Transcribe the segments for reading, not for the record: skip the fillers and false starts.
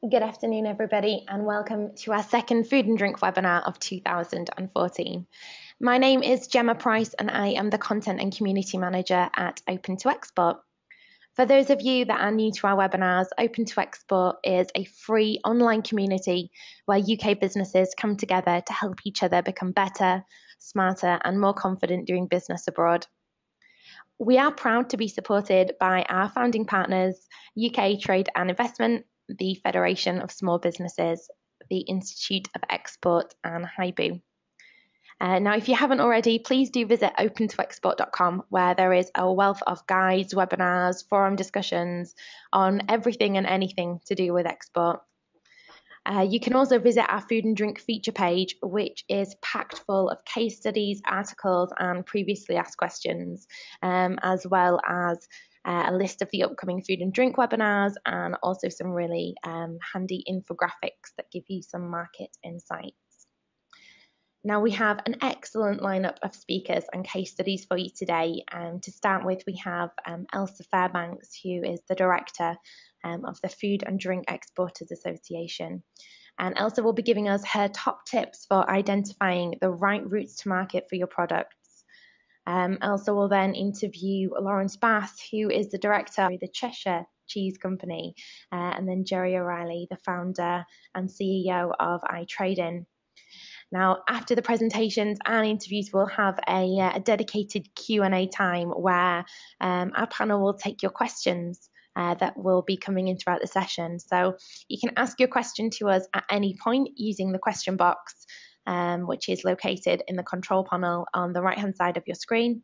Good afternoon, everybody, and welcome to our second food and drink webinar of 2014. My name is Gemma Price, and I am the Content and Community Manager at Open to Export. For those of you that are new to our webinars, Open to Export is a free online community where UK businesses come together to help each other become better, smarter, and more confident doing business abroad. We are proud to be supported by our founding partners, UK Trade and Investment, the Federation of Small Businesses, the Institute of Export, and HIBU. Now, if you haven't already, please do visit opentoexport.com, where there is a wealth of guides, webinars, forum discussions on everything and anything to do with export. You can also visit our food and drink feature page, which is packed full of case studies, articles, and previously asked questions, as well as a list of the upcoming food and drink webinars, and also some really handy infographics that give you some market insights. Now, we have an excellent lineup of speakers and case studies for you today. To start with, we have Elsa Fairbanks, who is the Director of the Food and Drink Exporters Association. And Elsa will be giving us her top tips for identifying the right routes to market for your products. Elsa will then interview Laurence Bass, who is the Director of the Cheshire Cheese Company, and then Gerry O'Reilly, the founder and CEO of iTrading. Now, after the presentations and interviews, we'll have a dedicated Q&A time where our panel will take your questions that will be coming in throughout the session. So you can ask your question to us at any point using the question box, which is located in the control panel on the right-hand side of your screen.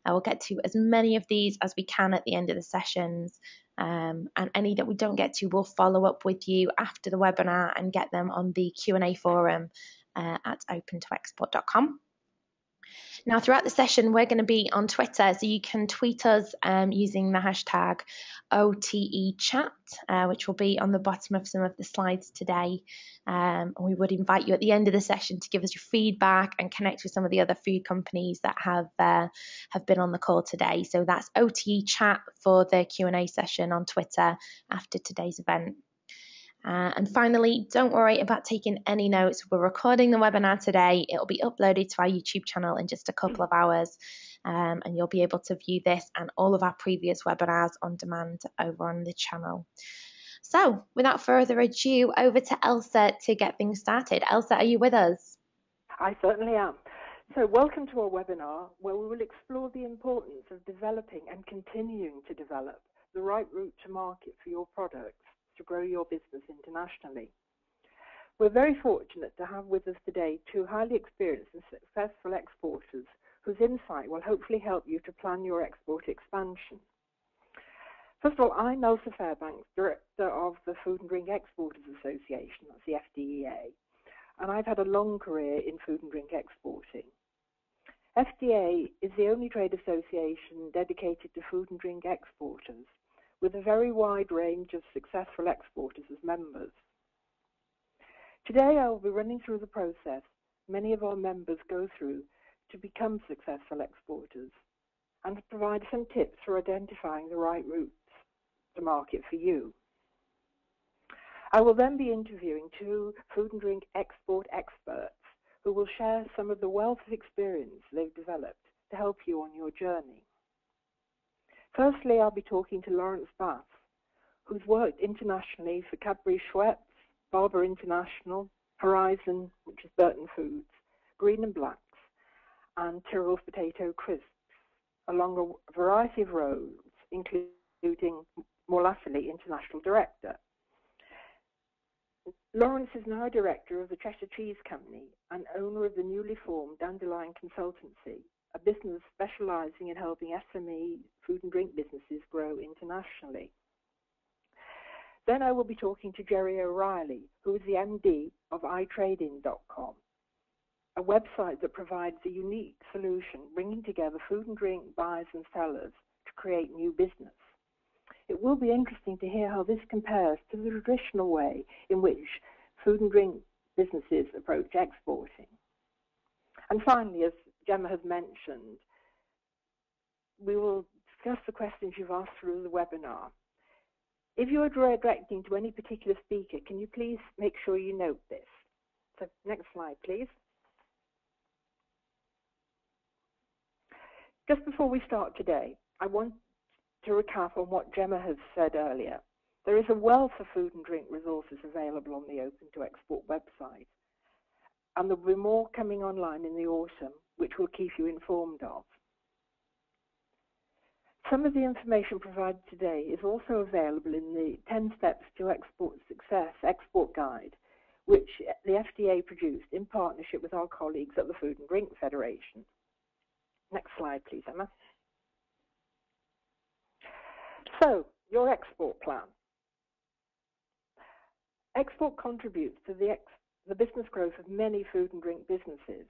We'll get to as many of these as we can at the end of the sessions, and any that we don't get to, we'll follow up with you after the webinar and get them on the Q&A forum at opentoexport.com. Now, throughout the session, we're going to be on Twitter, so you can tweet us using the hashtag OTEchat, which will be on the bottom of some of the slides today. We would invite you at the end of the session to give us your feedback and connect with some of the other food companies that have been on the call today. So that's OTEchat for the Q&A session on Twitter after today's event. And finally, don't worry about taking any notes. We're recording the webinar today. It'll be uploaded to our YouTube channel in just a couple of hours, and you'll be able to view this and all of our previous webinars on demand over on the channel. So without further ado, over to Elsa to get things started. Elsa, are you with us? I certainly am. So welcome to our webinar, where we will explore the importance of developing and continuing to develop the right route to market for your products to grow your business internationally. We're very fortunate to have with us today two highly experienced and successful exporters whose insight will hopefully help you to plan your export expansion. First of all, I'm Elsa Fairbanks, Director of the Food and Drink Exporters Association, that's the FDEA, and I've had a long career in food and drink exporting. FDA is the only trade association dedicated to food and drink exporters, with a very wide range of successful exporters as members. Today I will be running through the process many of our members go through to become successful exporters, and to provide some tips for identifying the right routes to market for you. I will then be interviewing two food and drink export experts who will share some of the wealth of experience they've developed to help you on your journey. Firstly, I'll be talking to Laurence Bass, who's worked internationally for Cadbury Schweppes, Barber International, Horizon, which is Burton Foods, Green and Blacks, and Tyrrell's Potato Crisps, along a variety of roles, including, more latterly, International Director. Laurence is now Director of the Cheshire Cheese Company and owner of the newly formed Dandelion Consultancy, a business specialising in helping SME food and drink businesses grow internationally. Then I will be talking to Gerry O'Reilly, who is the MD of iTrading.com, a website that provides a unique solution bringing together food and drink buyers and sellers to create new business. It will be interesting to hear how this compares to the traditional way in which food and drink businesses approach exporting. And finally, as Gemma has mentioned, we will discuss the questions you've asked through the webinar. If you are directing to any particular speaker, can you please make sure you note this? So next slide, please. Just before we start today, I want to recap on what Gemma has said earlier. There is a wealth of food and drink resources available on the Open to Export website, and there will be more coming online in the autumn, which we'll keep you informed of. Some of the information provided today is also available in the 10 Steps to Export Success Export Guide, which the FDA produced in partnership with our colleagues at the Food and Drink Federation. Next slide, please, Emma. So, your export plan. Export contributes to the business growth of many food and drink businesses,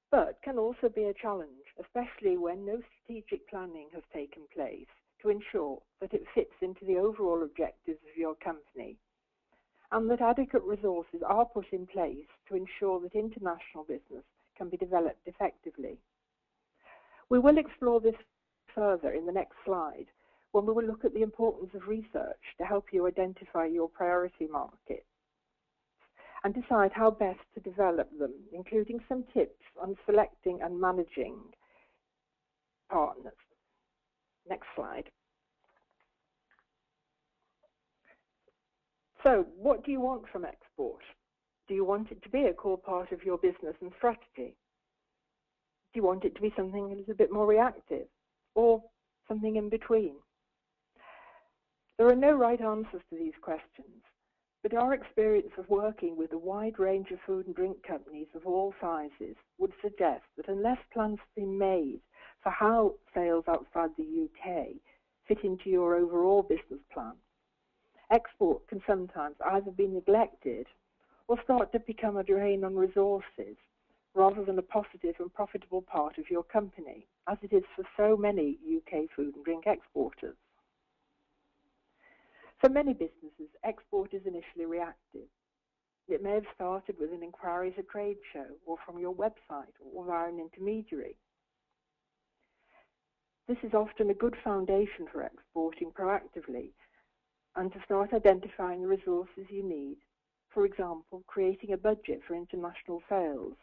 but can also be a challenge, especially when no strategic planning has taken place to ensure that it fits into the overall objectives of your company, and that adequate resources are put in place to ensure that international business can be developed effectively. We will explore this further in the next slide, when we will look at the importance of research to help you identify your priority markets and decide how best to develop them, including some tips on selecting and managing partners. Next slide. So, what do you want from export? Do you want it to be a core part of your business and strategy? Do you want it to be something that is a bit more reactive, or something in between? There are no right answers to these questions, but our experience of working with a wide range of food and drink companies of all sizes would suggest that unless plans have been made for how sales outside the UK fit into your overall business plan, export can sometimes either be neglected or start to become a drain on resources rather than a positive and profitable part of your company, as it is for so many UK food and drink exporters. For many businesses, export is initially reactive. It may have started with an inquiry at a trade show or from your website or via an intermediary. This is often a good foundation for exporting proactively and to start identifying the resources you need. For example, creating a budget for international sales,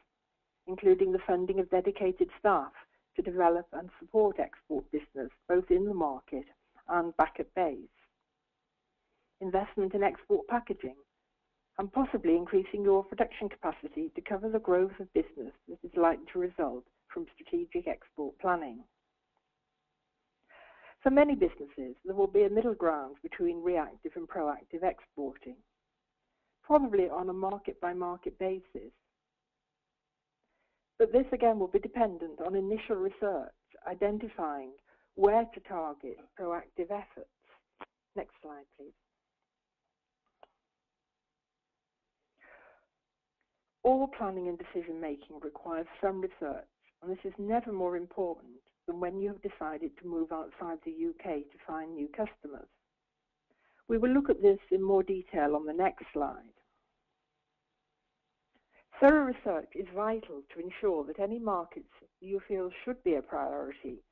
including the funding of dedicated staff to develop and support export business both in the market and back at base. Investment in export packaging, and possibly increasing your production capacity to cover the growth of business that is likely to result from strategic export planning. For many businesses, there will be a middle ground between reactive and proactive exporting, probably on a market-by-market basis. But this again will be dependent on initial research, identifying where to target proactive efforts. Next slide, please. All planning and decision-making requires some research, and this is never more important than when you have decided to move outside the UK to find new customers. We will look at this in more detail on the next slide. Thorough research is vital to ensure that any markets you feel should be a priority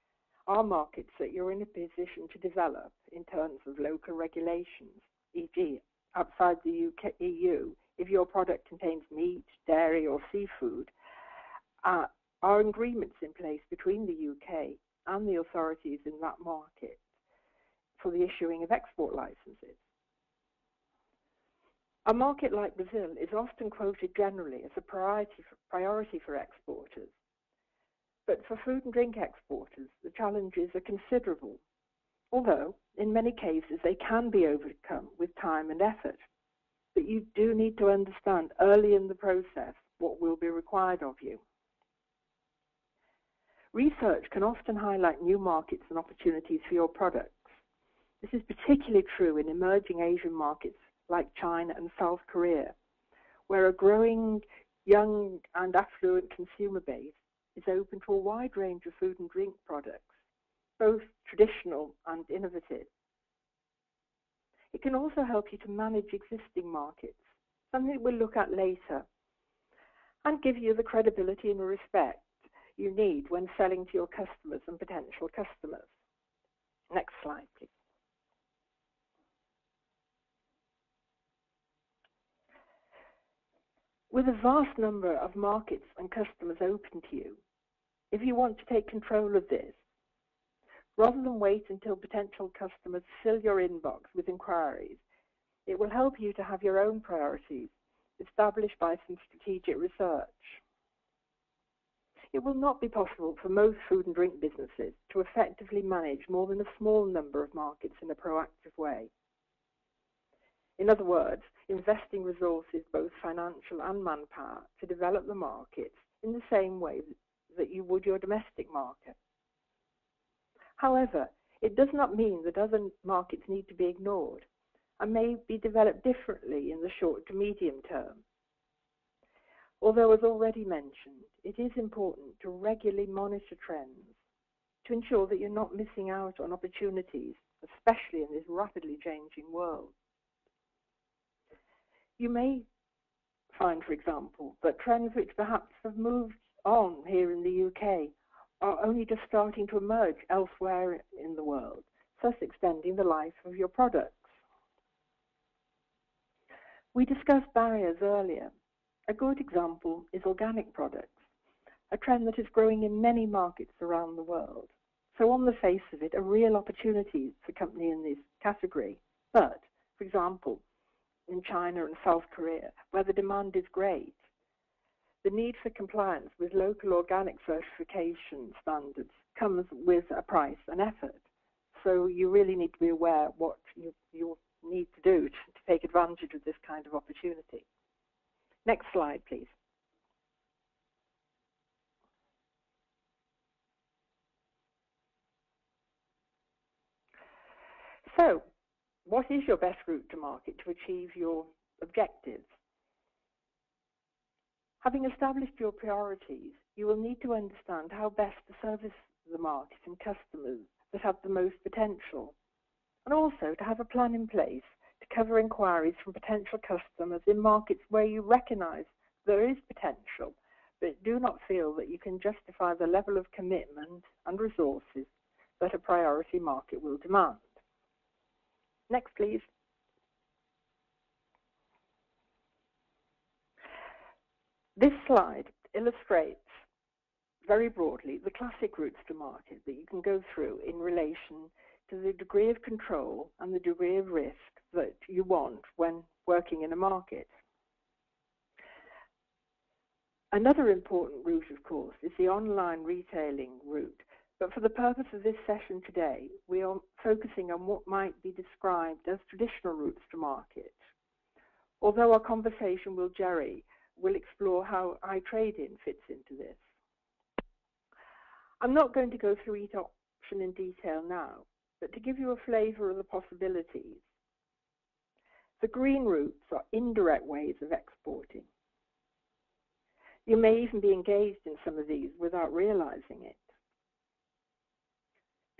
are markets that you're in a position to develop in terms of local regulations, e.g. outside the EU, if your product contains meat, dairy or seafood, are agreements in place between the UK and the authorities in that market for the issuing of export licenses. A market like Brazil is often quoted generally as a priority for exporters, but for food and drink exporters, the challenges are considerable, although in many cases they can be overcome with time and effort. But you do need to understand early in the process what will be required of you. Research can often highlight new markets and opportunities for your products. This is particularly true in emerging Asian markets like China and South Korea, where a growing young and affluent consumer base is open to a wide range of food and drink products, both traditional and innovative. It can also help you to manage existing markets, something we'll look at later, and give you the credibility and respect you need when selling to your customers and potential customers. Next slide, please. With a vast number of markets and customers open to you, if you want to take control of this, rather than wait until potential customers fill your inbox with inquiries, it will help you to have your own priorities established by some strategic research. It will not be possible for most food and drink businesses to effectively manage more than a small number of markets in a proactive way. In other words, investing resources, both financial and manpower, to develop the markets in the same way that you would your domestic market. However, it does not mean that other markets need to be ignored and may be developed differently in the short to medium term. Although, as already mentioned, it is important to regularly monitor trends to ensure that you're not missing out on opportunities, especially in this rapidly changing world. You may find, for example, that trends which perhaps have moved on here in the UK are only just starting to emerge elsewhere in the world, thus extending the life of your products. We discussed barriers earlier. A good example is organic products, a trend that is growing in many markets around the world. So on the face of it, a real opportunity for company in this category. But, for example, in China and South Korea, where the demand is great, the need for compliance with local organic certification standards comes with a price and effort. So you really need to be aware what you need to do to take advantage of this kind of opportunity. Next slide, please. So, what is your best route to market to achieve your objectives? Having established your priorities, you will need to understand how best to service the market and customers that have the most potential, and also to have a plan in place to cover inquiries from potential customers in markets where you recognize there is potential, but do not feel that you can justify the level of commitment and resources that a priority market will demand. Next, please. This slide illustrates very broadly the classic routes to market that you can go through in relation to the degree of control and the degree of risk that you want when working in a market. Another important route, of course, is the online retailing route. But for the purpose of this session today, we are focusing on what might be described as traditional routes to market. Although our conversation with Gerry will explore how iTrading fits into this. I'm not going to go through each option in detail now, but to give you a flavour of the possibilities. The green routes are indirect ways of exporting. You may even be engaged in some of these without realising it.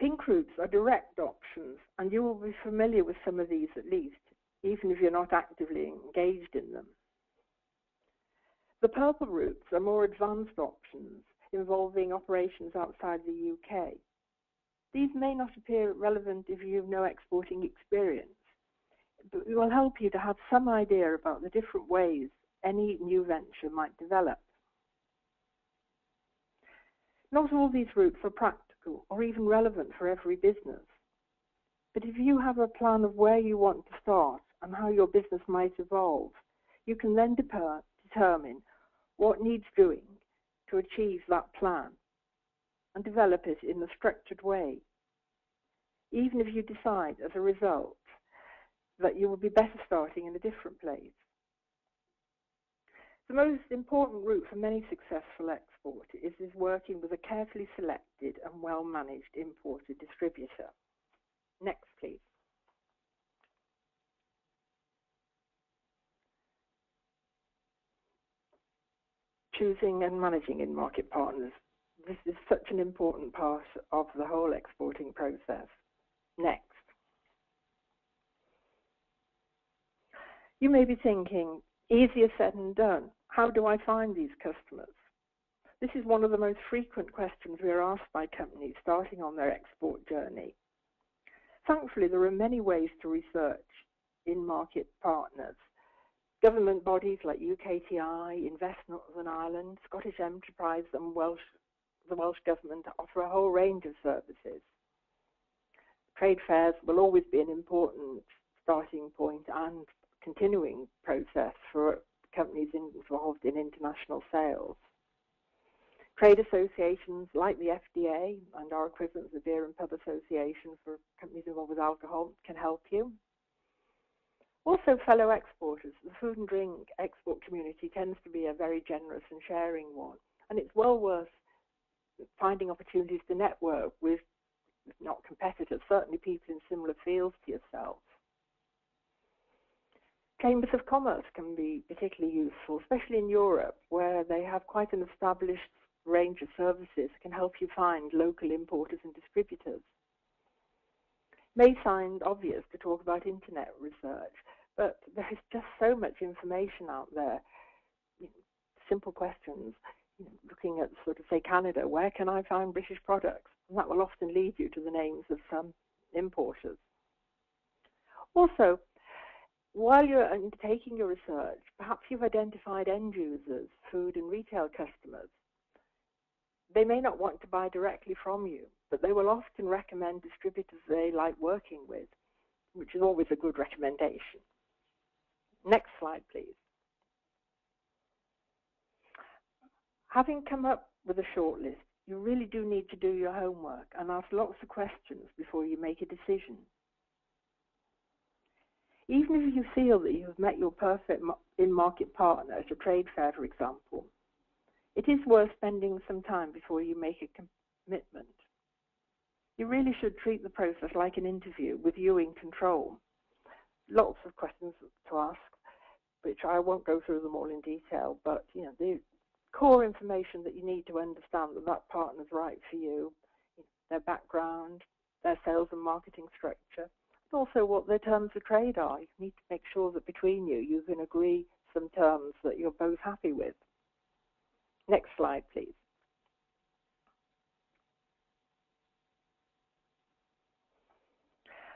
Pink routes are direct options, and you will be familiar with some of these at least, even if you're not actively engaged in them. The purple routes are more advanced options involving operations outside the UK. These may not appear relevant if you have no exporting experience, but it will help you to have some idea about the different ways any new venture might develop. Not all these routes are practical or even relevant for every business, but if you have a plan of where you want to start and how your business might evolve, you can then determine what needs doing to achieve that plan and develop it in a structured way, even if you decide as a result that you will be better starting in a different place. The most important route for many successful exporters is working with a carefully selected and well-managed importer distributor. Next, please. Choosing and managing in-market partners. This is such an important part of the whole exporting process. Next. You may be thinking, easier said than done. How do I find these customers? This is one of the most frequent questions we are asked by companies starting on their export journey. Thankfully, there are many ways to research in-market partners Government bodies like UKTI, Invest Northern Ireland, Scottish Enterprise and the Welsh Government offer a whole range of services. Trade fairs will always be an important starting point and continuing process for companies involved in international sales. Trade associations like the FDA and our equivalent, the Beer and Pub Association for companies involved with alcohol, can help you. Also, fellow exporters. The food and drink export community tends to be a very generous and sharing one, and it's well worth finding opportunities to network with, if not competitors, certainly people in similar fields to yourself. Chambers of commerce can be particularly useful, especially in Europe, where they have quite an established range of services that can help you find local importers and distributors. It may sound obvious to talk about internet research, but there is just so much information out there. Simple questions, looking at sort of, say, Canada, where can I find British products? And that will often lead you to the names of some importers. Also, while you're undertaking your research, perhaps you've identified end users, food and retail customers. They may not want to buy directly from you, but they will often recommend distributors they like working with, which is always a good recommendation. Next slide, please. Having come up with a short list, you really do need to do your homework and ask lots of questions before you make a decision. Even if you feel that you have met your perfect in-market partner at a trade fair, for example, it is worth spending some time before you make a commitment. You really should treat the process like an interview with you in control. Lots of questions to ask, which I won't go through them all in detail, but the core information that you need to understand that partner's right for you, their background, their sales and marketing structure, and also what their terms of trade are. You need to make sure that between you can agree some terms that you're both happy with. Next slide, please.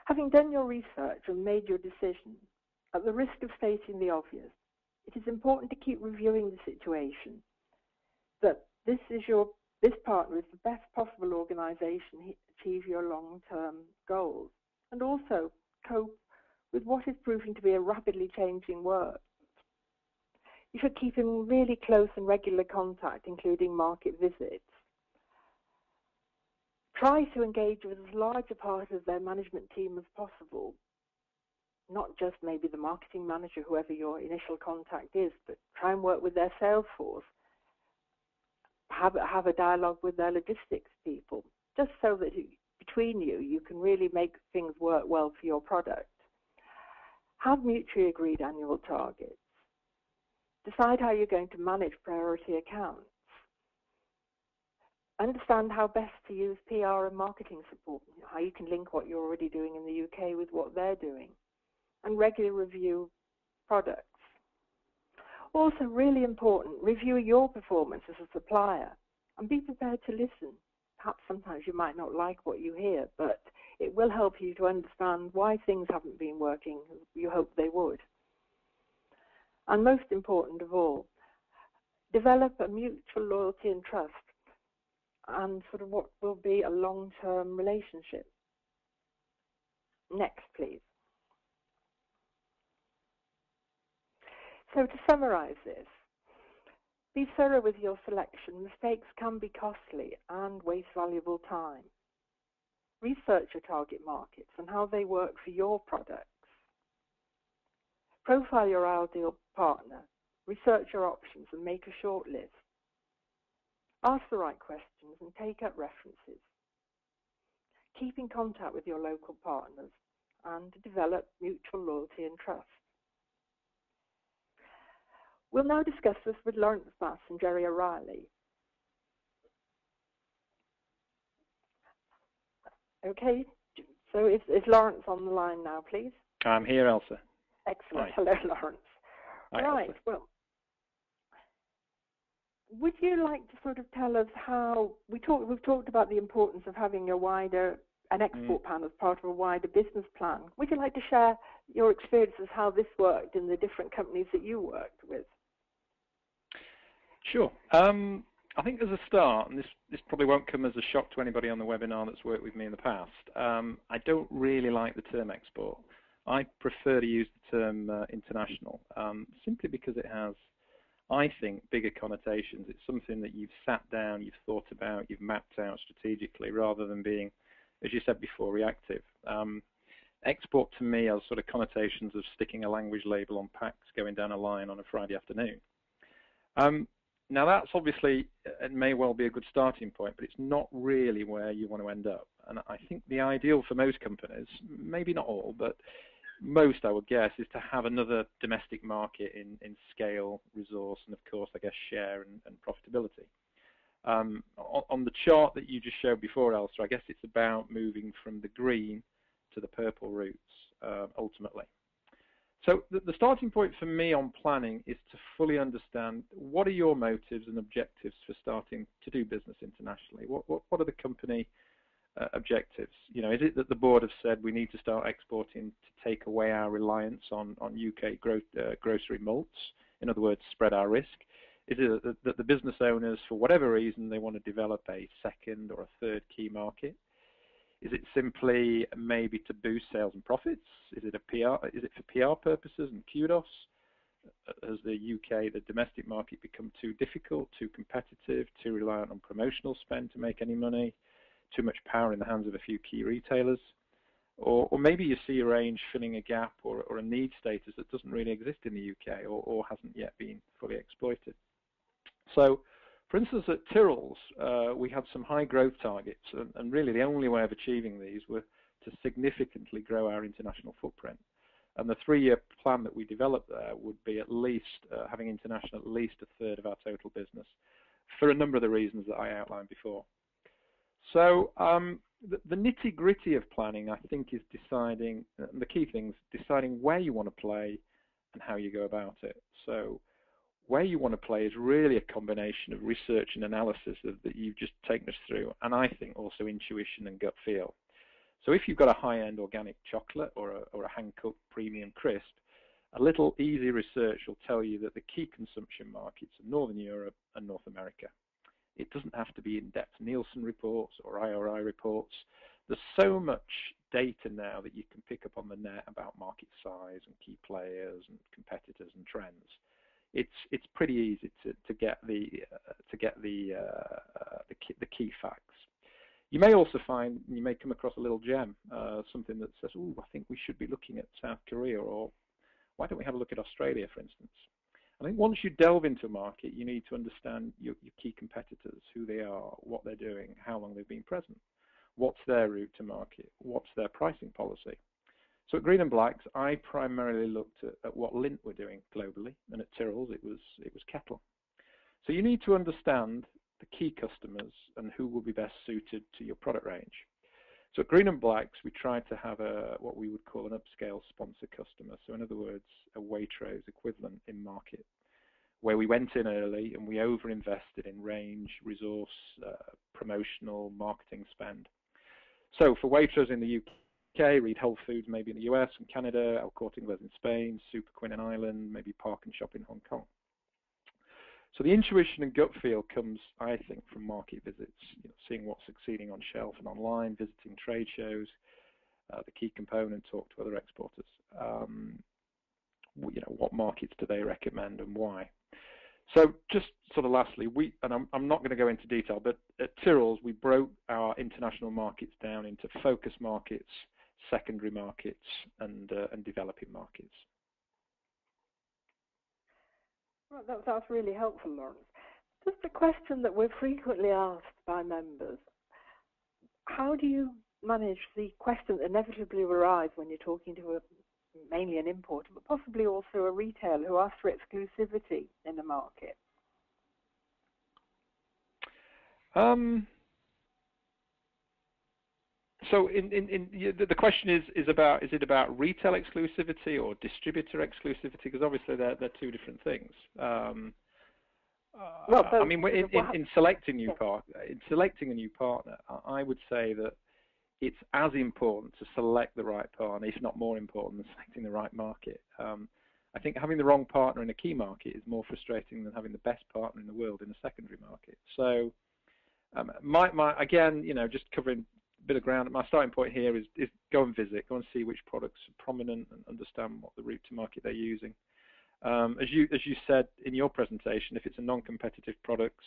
Having done your research and made your decision, at the risk of stating the obvious, it is important to keep reviewing the situation, that this partner is the best possible organization to achieve your long-term goals, and also cope with what is proving to be a rapidly changing world. You should keep in really close and regular contact, including market visits. Try to engage with as large a part of their management team as possible, not just maybe the marketing manager, whoever your initial contact is, but try and work with their sales force. Have a dialogue with their logistics people, just so that between you can really make things work well for your product. Have mutually agreed annual targets. Decide how you're going to manage priority accounts. Understand how best to use PR and marketing support, how you can link what you're already doing in the UK with what they're doing, and regularly review products. Also, really important, review your performance as a supplier and be prepared to listen. Perhaps sometimes you might not like what you hear, but it will help you to understand why things haven't been working as you hoped they would. And most important of all, develop a mutual loyalty and trust and sort of what will be a long-term relationship. Next, please. So to summarize this, be thorough with your selection. Mistakes can be costly and waste valuable time. Research your target markets and how they work for your products. Profile your ideal partner. Research your options and make a short list. Ask the right questions and take up references. Keep in contact with your local partners and develop mutual loyalty and trust. We'll now discuss this with Laurence Bass and Gerry O'Reilly. Okay, so is Laurence on the line now, please? I'm here, Elsa. Excellent. Hi. Hello, Laurence. Hi, Right, Elsa. well, would you like to sort of tell us how, we've talked about the importance of having a wider an export plan as part of a wider business plan. Would you like to share your experiences, how this worked in the different companies that you worked with? Sure. I think as a start, and this probably won't come as a shock to anybody on the webinar that's worked with me in the past, I don't really like the term export. I prefer to use the term international, simply because it has, I think, bigger connotations. It's something that you've sat down, you've thought about, you've mapped out strategically, rather than being, as you said before, reactive. Export to me has sort of connotations of sticking a language label on packs going down a line on a Friday afternoon. Now that's obviously, it may well be a good starting point, but it's not really where you want to end up. And I think the ideal for most companies, maybe not all, but most I would guess, is to have another domestic market in scale, resource, and of course I guess share and profitability. On the chart that you just showed before, Elsa, I guess it's about moving from the green to the purple routes ultimately. So the starting point for me on planning is to fully understand what are your motives and objectives for starting to do business internationally. What are the company objectives? You know, is it that the board have said we need to start exporting to take away our reliance on UK grocery malts? In other words, spread our risk. Is it that the business owners, for whatever reason, they want to develop a second or a third key market? Is it simply maybe to boost sales and profits? Is it for PR purposes and kudos? Has the UK, the domestic market, become too difficult, too competitive, too reliant on promotional spend to make any money? Too much power in the hands of a few key retailers? Or maybe you see a range filling a gap or a need status that doesn't really exist in the UK or hasn't yet been fully exploited. So, for instance, at Tyrrell's, we had some high growth targets, and really the only way of achieving these were to significantly grow our international footprint. And the 3-year plan that we developed there would be at least having international at least a third of our total business, for a number of the reasons that I outlined before. So the nitty-gritty of planning, I think, is deciding, the key things, deciding where you want to play and how you go about it. So where you want to play is really a combination of research and analysis that you've just taken us through, and I think also intuition and gut feel. So if you've got a high-end organic chocolate or a hand-cooked premium crisp, a little easy research will tell you that the key consumption markets are Northern Europe and North America. It doesn't have to be in-depth Nielsen reports or IRI reports. There's so much data now that you can pick up on the net about market size and key players and competitors and trends. It's pretty easy to get the key facts. You may also find, you may come across a little gem, something that says, "Oh, I think we should be looking at South Korea," or "Why don't we have a look at Australia," for instance. I think once you delve into a market, you need to understand your key competitors, who they are, what they're doing, how long they've been present, what's their route to market, what's their pricing policy. So at Green and Blacks, I primarily looked at what Lindt were doing globally, and at Tyrrell's it was kettle. So you need to understand the key customers and who will be best suited to your product range. So at Green and Blacks, we tried to have what we would call an upscale sponsor customer. So in other words, a Waitrose equivalent in market, where we went in early and we over-invested in range, resource, promotional, marketing spend. So for Waitrose in the UK, read Whole Foods maybe in the US and Canada, El Corte Inglés in Spain, Super Quinn in Ireland, maybe Park and Shop in Hong Kong. So the intuition and gut feel comes, I think, from market visits, seeing what's succeeding on shelf and online, visiting trade shows, the key component, talk to other exporters. What markets do they recommend and why? So just sort of lastly, and I'm not going to go into detail, but at Tyrrell's, we broke our international markets down into focus markets, secondary markets, and developing markets. Well, that's really helpful, Laurence. Just a question that we're frequently asked by members. How do you manage the question that inevitably arises when you're talking to mainly an importer, but possibly also a retailer who asks for exclusivity in the market? So the question is it about retail exclusivity or distributor exclusivity? Because obviously they're two different things. I mean, in selecting a new partner, I would say that it's as important to select the right partner, if not more important than selecting the right market. I think having the wrong partner in a key market is more frustrating than having the best partner in the world in a secondary market. So, again, just covering a bit of ground. My starting point here is go and visit, go and see which products are prominent, and understand what the route to market they're using. As you said in your presentation, if it's a non-competitive products,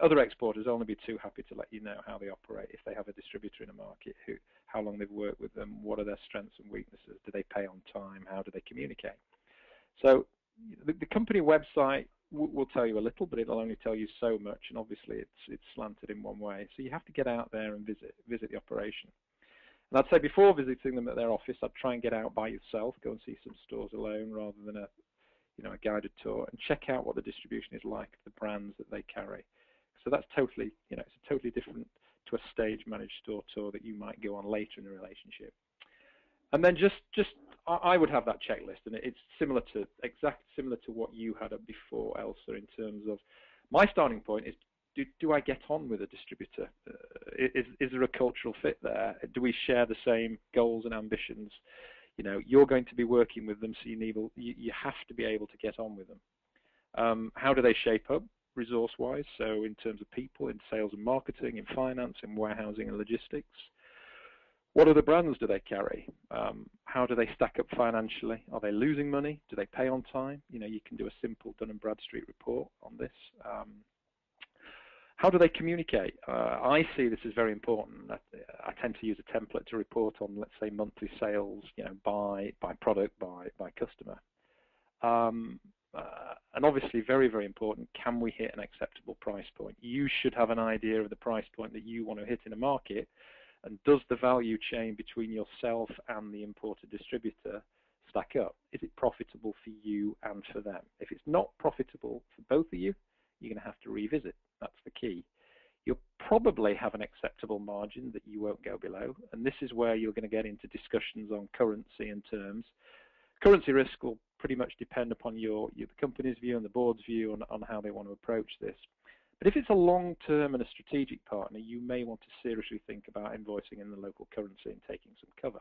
other exporters will only be too happy to let you know how they operate if they have a distributor in a market, how long they've worked with them, what are their strengths and weaknesses, do they pay on time, how do they communicate. So the company website will tell you a little, but it'll only tell you so much, and obviously it's slanted in one way. So you have to get out there and visit the operation. And I'd say before visiting them at their office, I'd try and get out by yourself, go and see some stores alone rather than a guided tour, and check out what the distribution is like, the brands that they carry. So that's totally, it's totally different to a stage managed store tour that you might go on later in a relationship. And then I would have that checklist, and it's similar to what you had up before, Elsa, in terms of my starting point is, do I get on with a distributor? Is there a cultural fit there? Do we share the same goals and ambitions? You're going to be working with them, so you have to be able to get on with them. How do they shape up resource-wise? So in terms of people, in sales and marketing, in finance, in warehousing and logistics. What other brands do they carry? How do they stack up financially? Are they losing money? Do they pay on time? You can do a simple Dun & Bradstreet report on this. How do they communicate? I see this as very important. I tend to use a template to report on, let's say, monthly sales, by product, by customer. And obviously, very, very important, can we hit an acceptable price point? You should have an idea of the price point that you want to hit in a market, and does the value chain between yourself and the importer distributor stack up? Is it profitable for you and for them? If it's not profitable for both of you, you're going to have to revisit. That's the key. You'll probably have an acceptable margin that you won't go below, and this is where you're going to get into discussions on currency and terms. Currency risk will pretty much depend upon the company's view and the board's view on how they want to approach this. But if it's a long-term and a strategic partner, you may want to seriously think about invoicing in the local currency and taking some cover.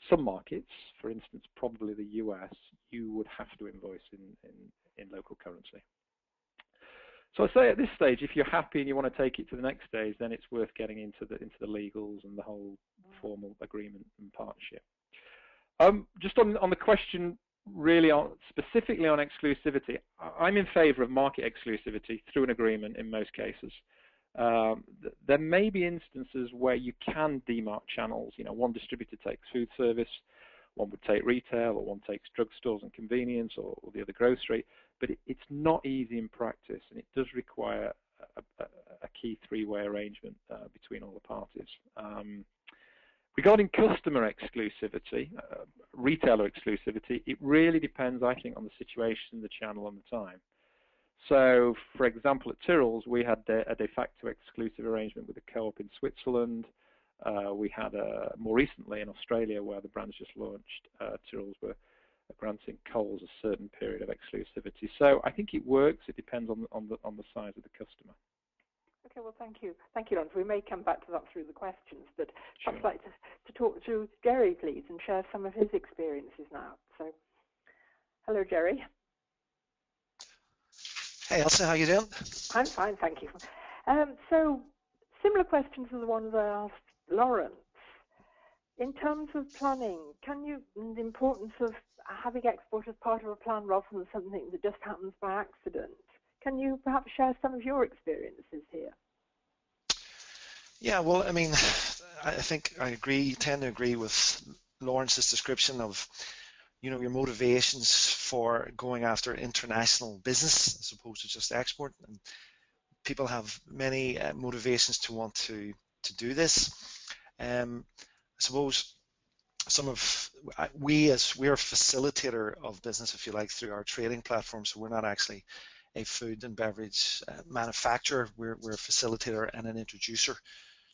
Some markets, for instance, probably the US, you would have to invoice in local currency. So I say at this stage, if you're happy and you want to take it to the next stage, then it's worth getting into the legals and the whole formal agreement and partnership. Just on the question, really specifically on exclusivity, I'm in favour of market exclusivity through an agreement in most cases. There may be instances where you can demark channels. One distributor takes food service, one would take retail, or one takes drugstores and convenience, or the other grocery. But it's not easy in practice, and it does require a key three-way arrangement between all the parties. Regarding customer exclusivity, retailer exclusivity, it really depends, I think, on the situation, the channel, and the time. So, for example, at Tyrrell's, we had a de facto exclusive arrangement with a co-op in Switzerland. We had more recently in Australia, where the brand's just launched, Tyrrell's were granting Coles a certain period of exclusivity. So I think it works. It depends on the size of the customer. Okay, well, thank you. Thank you, Laurence. We may come back to that through the questions, but Sure. I'd like to talk to Gerry, please, and share some of his experiences now. So, hello, Gerry. Hey, Elsa, how you doing? I'm fine, thank you. So, similar questions to the ones I asked Laurence. In terms of planning, the importance of having export as part of a plan rather than something that just happens by accident, can you perhaps share some of your experiences here? Yeah, well, I mean, I think I tend to agree with Laurence's description of, your motivations for going after international business as opposed to just export. And people have many motivations to want to do this. I suppose we're a facilitator of business, if you like, through our trading platform. So we're not actually a food and beverage manufacturer. We're a facilitator and an introducer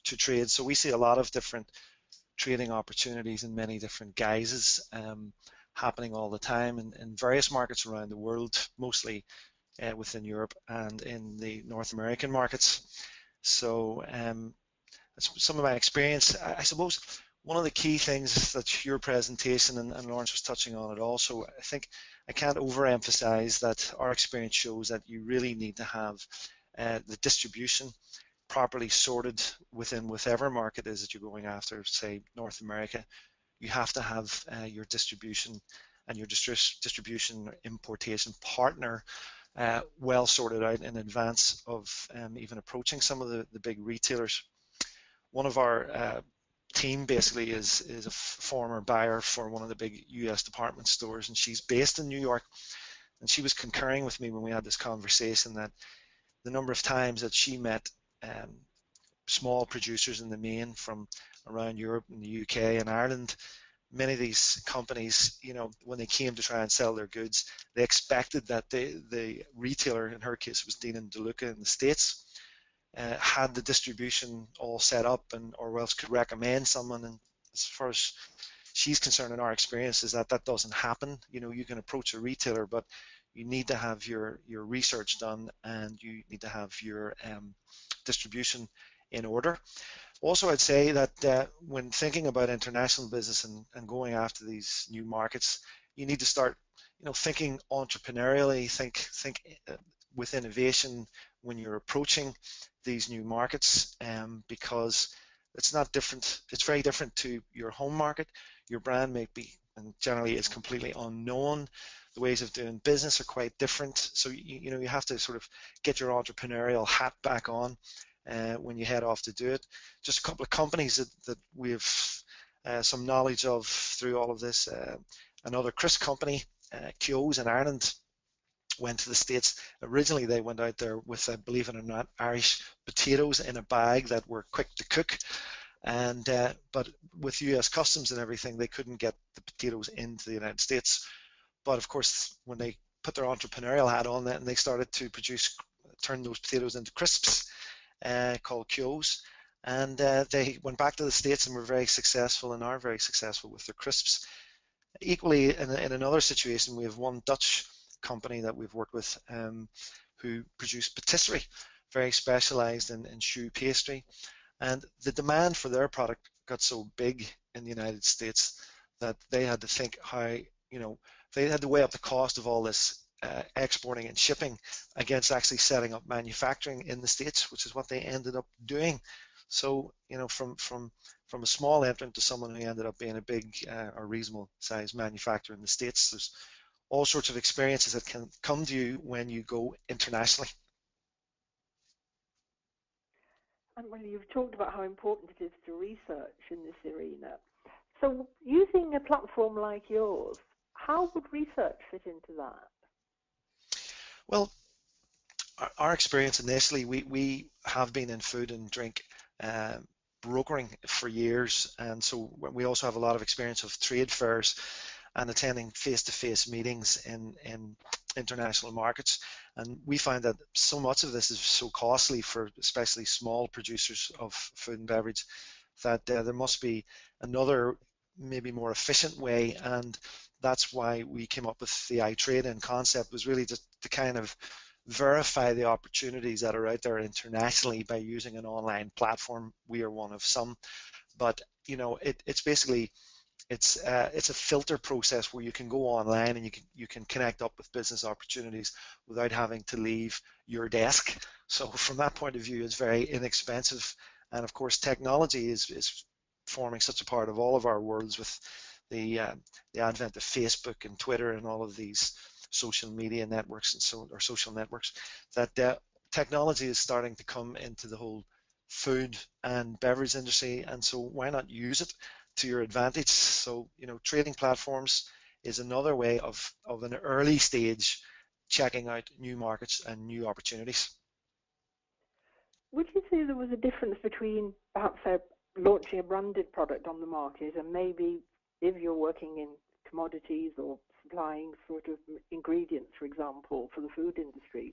to trade. So we see a lot of different trading opportunities in many different guises happening all the time in various markets around the world, mostly within Europe and in the North American markets. So some of my experience. I suppose one of the key things that your presentation, and Laurence was touching on it also, I think I can't overemphasize that our experience shows that you really need to have the distribution properly sorted within whatever market is that you're going after, say North America. You have to have your distribution and your distribution or importation partner well sorted out in advance of even approaching some of the big retailers. One of our team basically is a former buyer for one of the big US department stores, and she's based in New York, and she was concurring with me when we had this conversation that the number of times that she met small producers in the main from around Europe and the UK and Ireland, many of these companies, when they came to try and sell their goods, they expected that the retailer, in her case was Dean and DeLuca in the States, had the distribution all set up or else could recommend someone. And as far as she's concerned, in our experience, is that doesn't happen. You can approach a retailer, but you need to have your research done, and you need to have your distribution in order. Also, I'd say that when thinking about international business and going after these new markets, you need to start, thinking entrepreneurially, think with innovation when you're approaching these new markets, because it's not different. It's very different to your home market. Your brand may be, and generally is completely unknown. The ways of doing business are quite different. So you have to sort of get your entrepreneurial hat back on when you head off to do it. Just a couple of companies that we have some knowledge of through all of this. Another crisp company, Keogh's in Ireland, went to the States. Originally they went out there with, believe it or not, Irish potatoes in a bag that were quick to cook, and but with US customs and everything, they couldn't get the potatoes into the United States. But of course, when they put their entrepreneurial hat on, and they started to turn those potatoes into crisps called Keogh's, and they went back to the States and were very successful, and are very successful with their crisps. Equally, in another situation, we have one Dutch company that we've worked with who produce patisserie, very specialized in choux pastry, and the demand for their product got so big in the United States that they had to think how, they had to weigh up the cost of all this exporting and shipping against actually setting up manufacturing in the States, which is what they ended up doing. So, from a small entrant to someone who ended up being a big or reasonable size manufacturer in the States, there's all sorts of experiences that can come to you when you go internationally. And well, you've talked about how important it is to research in this arena. So using a platform like yours, how would research fit into that? Well, our experience initially, we have been in food and drink brokering for years, and so we also have a lot of experience of trade fairs and attending face-to-face meetings in international markets. And we find that so much of this is so costly for especially small producers of food and beverage that there must be another, maybe more efficient way. And that's why we came up with the iTrade-in concept, was really just to kind of verify the opportunities that are out there internationally by using an online platform. We are one of some, but it's basically it's a filter process where you can go online and you can connect up with business opportunities without having to leave your desk. So from that point of view, it's very inexpensive. And of course, technology is forming such a part of all of our worlds with the advent of Facebook and Twitter and all of these social media networks or social networks, that technology is starting to come into the whole food and beverage industry. And so why not use it to your advantage? So, trading platforms is another way of an early stage checking out new markets and new opportunities. Would you say there was a difference between perhaps launching a branded product on the market and maybe if you're working in commodities or supplying sort of ingredients, for example, for the food industry,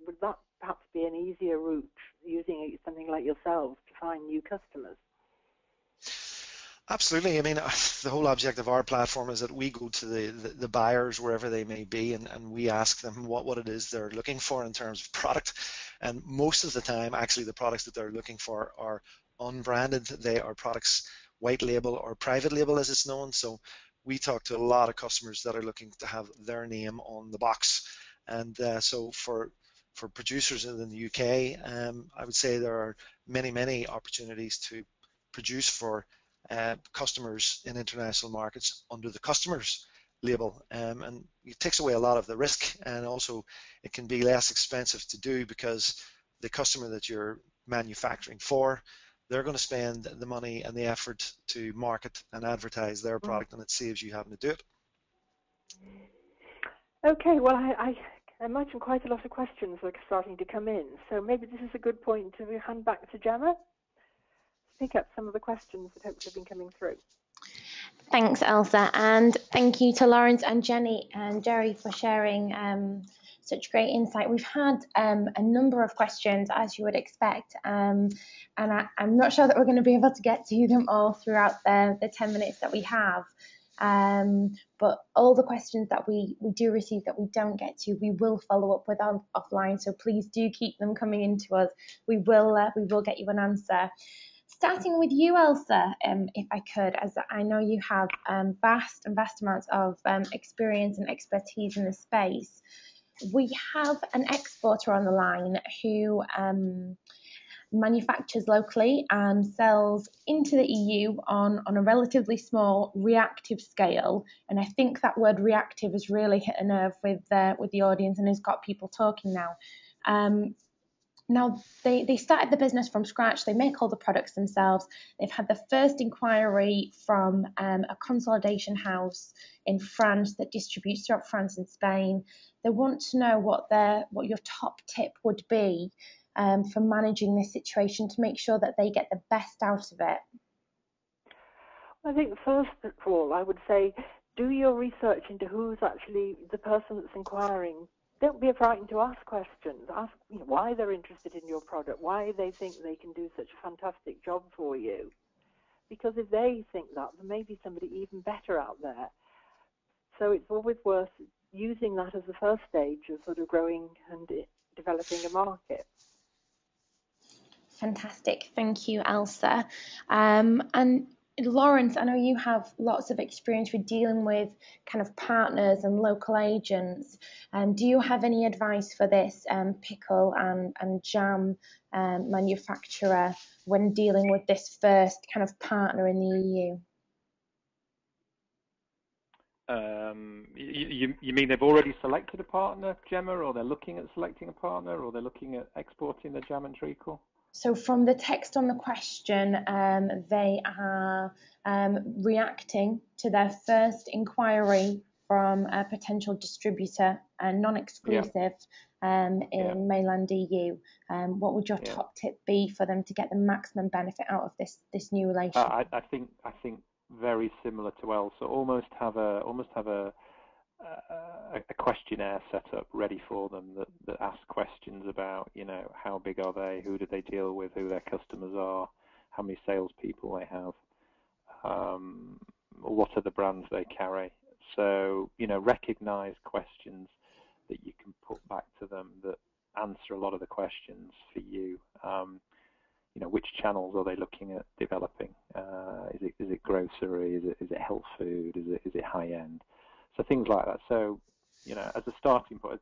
would that perhaps be an easier route using something like yourselves to find new customers? Absolutely. I mean, the whole object of our platform is that we go to the buyers wherever they may be, and we ask them what it is they're looking for in terms of product. And most of the time, actually, the products that they're looking for are unbranded. They are products white label or private label as it's known. So we talk to a lot of customers that are looking to have their name on the box. And so for producers in the UK, I would say there are many opportunities to produce for customers in international markets under the customer's label, and it takes away a lot of the risk, and also it can be less expensive to do because the customer that you're manufacturing for, they're going to spend the money and the effort to market and advertise their product, and it saves you having to do it. Okay, well, I imagine quite a lot of questions are starting to come in, so maybe this is a good point to hand back to Gemma to pick up some of the questions that hopefully have been coming through. Thanks, Elsa, and thank you to Laurence and Jenny and Gerry for sharing such great insight. We've had a number of questions, as you would expect, and I'm not sure that we're going to be able to get to them all throughout the 10 minutes that we have. But all the questions that we do receive that we don't get to, we will follow up with offline. So please do keep them coming into us. We will get you an answer. Starting with you, Elsa, if I could, as I know you have vast amounts of experience and expertise in the space. We have an exporter on the line who manufactures locally and sells into the EU on a relatively small reactive scale. And I think that word reactive has really hit a nerve with the audience and has got people talking now. Now, they started the business from scratch. They make all the products themselves. They've had the first inquiry from a consolidation house in France that distributes throughout France and Spain. They want to know what your top tip would be for managing this situation to make sure that they get the best out of it. I think first of all, I would say do your research into who's actually the person that's inquiring. Don't be frightened to ask questions. Ask why they're interested in your product, why they think they can do such a fantastic job for you. Because if they think that, there may be somebody even better out there. So it's always worth using that as the first stage of sort of growing and developing a market. Fantastic. Thank you, Elsa. And Laurence, I know you have lots of experience with dealing with kind of partners and local agents. Do you have any advice for this pickle and jam manufacturer when dealing with this first kind of partner in the EU? You mean they've already selected a partner, Gemma, or they're looking at selecting a partner, or they're looking at exporting the jam and treacle? So from the text on the question, they are reacting to their first inquiry from a potential distributor, non-exclusive, in mainland EU. What would your top tip be for them to get the maximum benefit out of this new relationship? I think very similar to Elsa. Almost have a questionnaire set up ready for them that asks questions about, how big are they, who do they deal with, who their customers are, how many salespeople they have, what are the brands they carry. So, recognize questions that you can put back to them that answer a lot of the questions for you. Which channels are they looking at developing? Is it grocery? Is it health food? Is it high end? So things like that. So, as a starting point,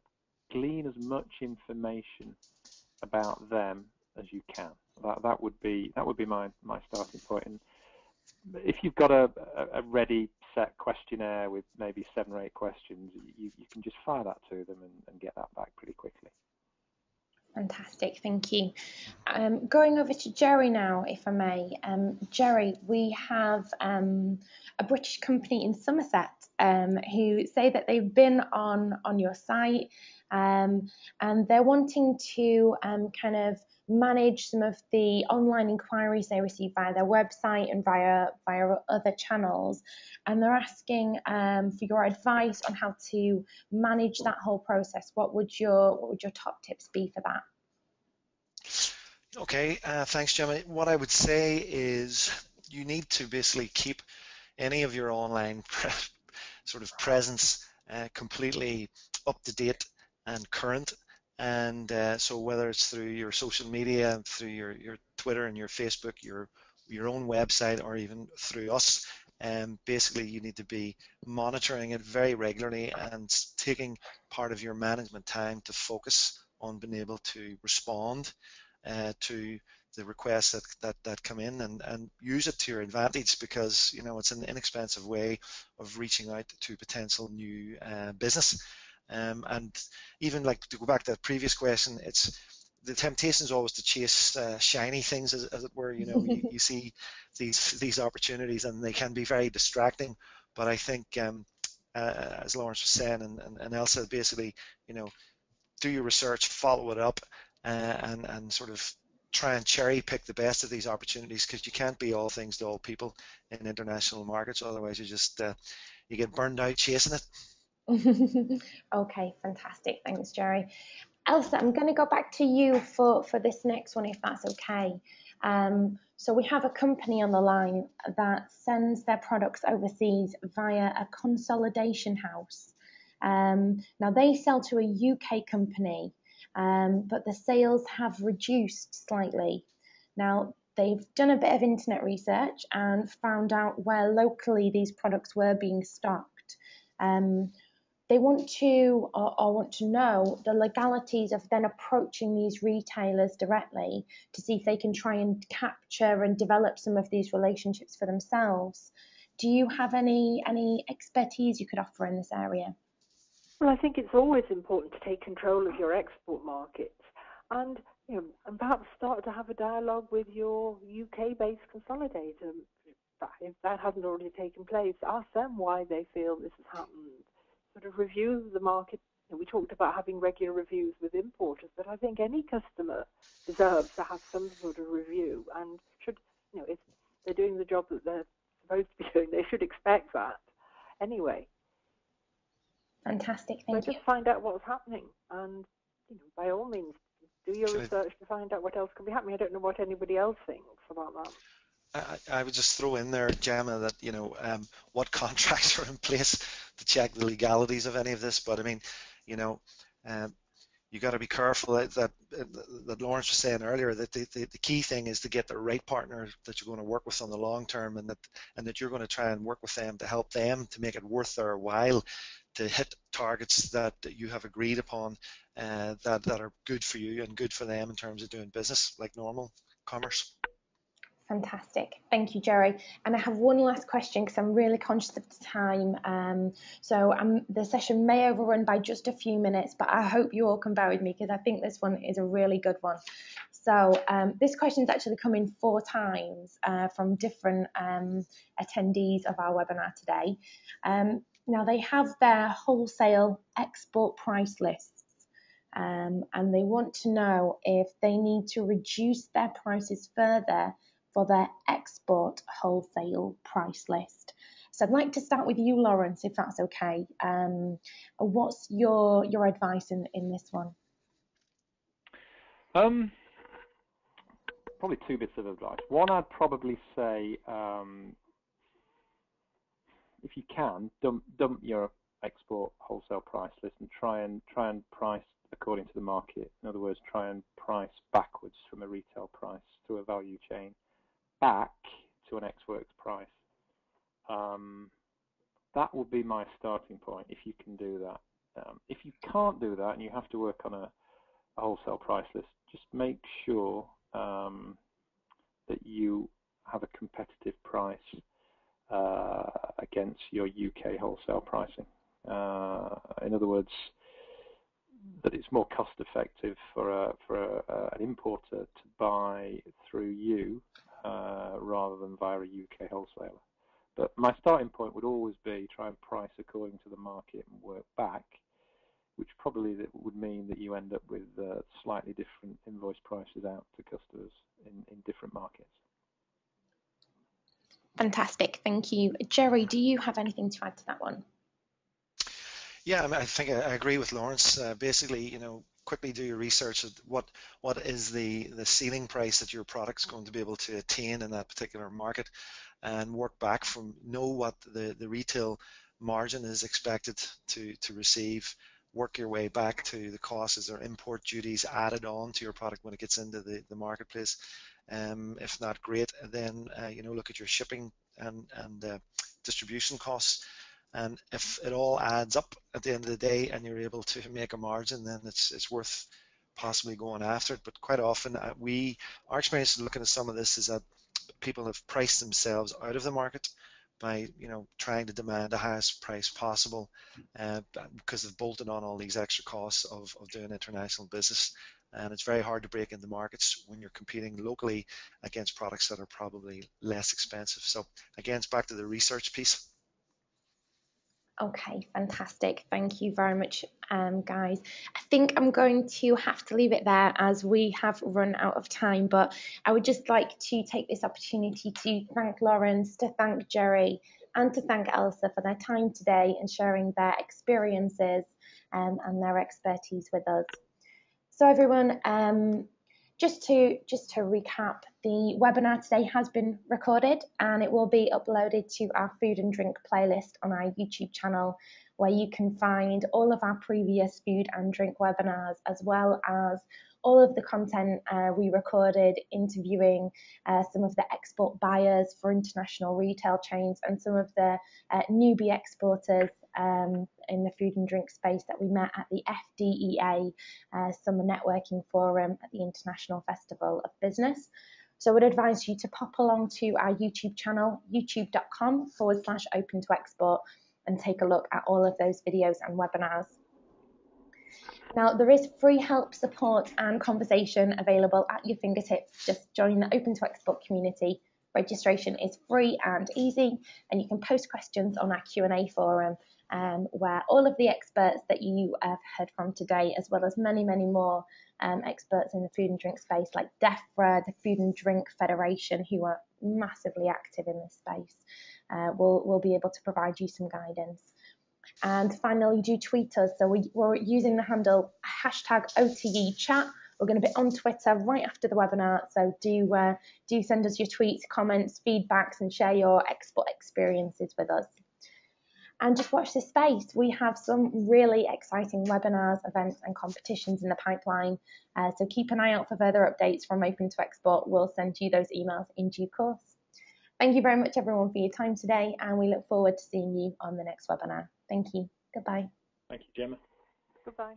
glean as much information about them as you can. That would be my starting point. And if you've got a ready set questionnaire with maybe 7 or 8 questions, you can just fire that to them and get that back pretty quickly. Fantastic, thank you. Going over to Gerry now, if I may. Gerry, we have a British company in Somerset who say that they've been on your site and they're wanting to kind of manage some of the online inquiries they receive via their website and via other channels, and they're asking for your advice on how to manage that whole process. What would your top tips be for that? Okay, thanks, Gemma. What I would say is you need to basically keep any of your online sort of presence completely up to date and current. And so whether it's through your social media, through your Twitter and your Facebook, your own website, or even through us. Basically, you need to be monitoring it very regularly and taking part of your management time to focus on being able to respond to the requests that come in, and use it to your advantage, because it's an inexpensive way of reaching out to potential new business. And even like to go back to that previous question, it's the temptation is always to chase shiny things, as it were. You see these opportunities, and they can be very distracting. But I think, as Laurence was saying, and Elsa, basically, do your research, follow it up, and sort of try and cherry pick the best of these opportunities, because you can't be all things to all people in international markets. Otherwise, you just you get burned out chasing it. Okay, fantastic. Thanks, Gerry. Elsa, I'm going to go back to you for this next one, if that's okay. So we have a company on the line that sends their products overseas via a consolidation house. Now they sell to a UK company, but the sales have reduced slightly. Now they've done a bit of internet research and found out where locally these products were being stocked. They want to know the legalities of then approaching these retailers directly to see if they can try and capture and develop some of these relationships for themselves. Do you have any expertise you could offer in this area? Well, I think it's always important to take control of your export markets, and and perhaps start to have a dialogue with your UK-based consolidator. If that hasn't already taken place, ask them why they feel this has happened. Sort of review the market. We talked about having regular reviews with importers, but I think any customer deserves to have some sort of review, and should, if they're doing the job that they're supposed to be doing, they should expect that anyway. Fantastic, thank you. Just find out what's happening, and by all means, do your research to find out what else could be happening. I don't know what anybody else thinks about that. I would just throw in there, Gemma, that what contracts are in place to check the legalities of any of this. But I mean, you got to be careful that Laurence was saying earlier, that the key thing is to get the right partner that you're going to work with on the long term, and that you're going to try and work with them to help them to make it worth their while to hit targets that you have agreed upon, that are good for you and good for them in terms of doing business like normal commerce. Fantastic. Thank you, Gerry. And I have one last question, because I'm really conscious of the time. So the session may overrun by just a few minutes, but I hope you all can bear with me, because I think this one is a really good one. So this question is actually come in 4 times from different attendees of our webinar today. Now they have their wholesale export price lists, and they want to know if they need to reduce their prices further for their export wholesale price list. So I'd like to start with you, Laurence, if that's okay. What's your advice in this one? Probably 2 bits of advice. One, I'd probably say, if you can, dump your export wholesale price list and try and price according to the market. In other words, try and price backwards from a retail price through a value chain back to an ex-works price. That would be my starting point, if you can do that. If you can't do that and you have to work on a wholesale price list, just make sure that you have a competitive price against your UK wholesale pricing. In other words, that it's more cost effective for an importer to buy through you rather than via a UK wholesaler. But my starting point would always be try and price according to the market and work back, which probably would mean that you end up with slightly different invoice prices out to customers in different markets. Fantastic, thank you. Gerry, do you have anything to add to that one? Yeah, I think I agree with Laurence. Basically, quickly do your research at what is the ceiling price that your product's going to be able to attain in that particular market, and work back from, know what the retail margin is expected to receive work your way back to the cost. Is there import duties added on to your product when it gets into the marketplace? If not, great. Then look at your shipping and distribution costs. And if it all adds up at the end of the day and you're able to make a margin, then it's worth possibly going after it. But quite often our experience in looking at some of this is that people have priced themselves out of the market by trying to demand the highest price possible because they've bolted on all these extra costs of doing international business. And it's very hard to break into markets when you're competing locally against products that are probably less expensive. So again, it's back to the research piece. Okay, fantastic. Thank you very much, guys. I think I'm going to have to leave it there as we have run out of time, but I would just like to take this opportunity to thank Laurence, to thank Gerry, and to thank Elsa for their time today and sharing their experiences and their expertise with us. So everyone, just to recap, the webinar today has been recorded and it will be uploaded to our food and drink playlist on our YouTube channel, where you can find all of our previous food and drink webinars, as well as all of the content we recorded interviewing some of the export buyers for international retail chains and some of the newbie exporters in the food and drink space that we met at the FDEA Summer Networking Forum at the International Festival of Business. So I would advise you to pop along to our YouTube channel, youtube.com/open to export, and take a look at all of those videos and webinars. Now, there is free help, support and conversation available at your fingertips. Just join the Open to Export community. Registration is free and easy, and you can post questions on our Q&A forum where all of the experts that you have heard from today, as well as many, many more experts in the food and drink space like DEFRA, the Food and Drink Federation, who are massively active in this space, will be able to provide you some guidance. And finally, do tweet us. So we're using the handle #OTEchat. We're going to be on Twitter right after the webinar. So do send us your tweets, comments, feedbacks, and share your export experiences with us. And just watch this space. We have some really exciting webinars, events, and competitions in the pipeline. So keep an eye out for further updates from Open to Export. We'll send you those emails in due course. Thank you very much, everyone, for your time today, and we look forward to seeing you on the next webinar. Thank you. Goodbye. Thank you, Gemma. Goodbye.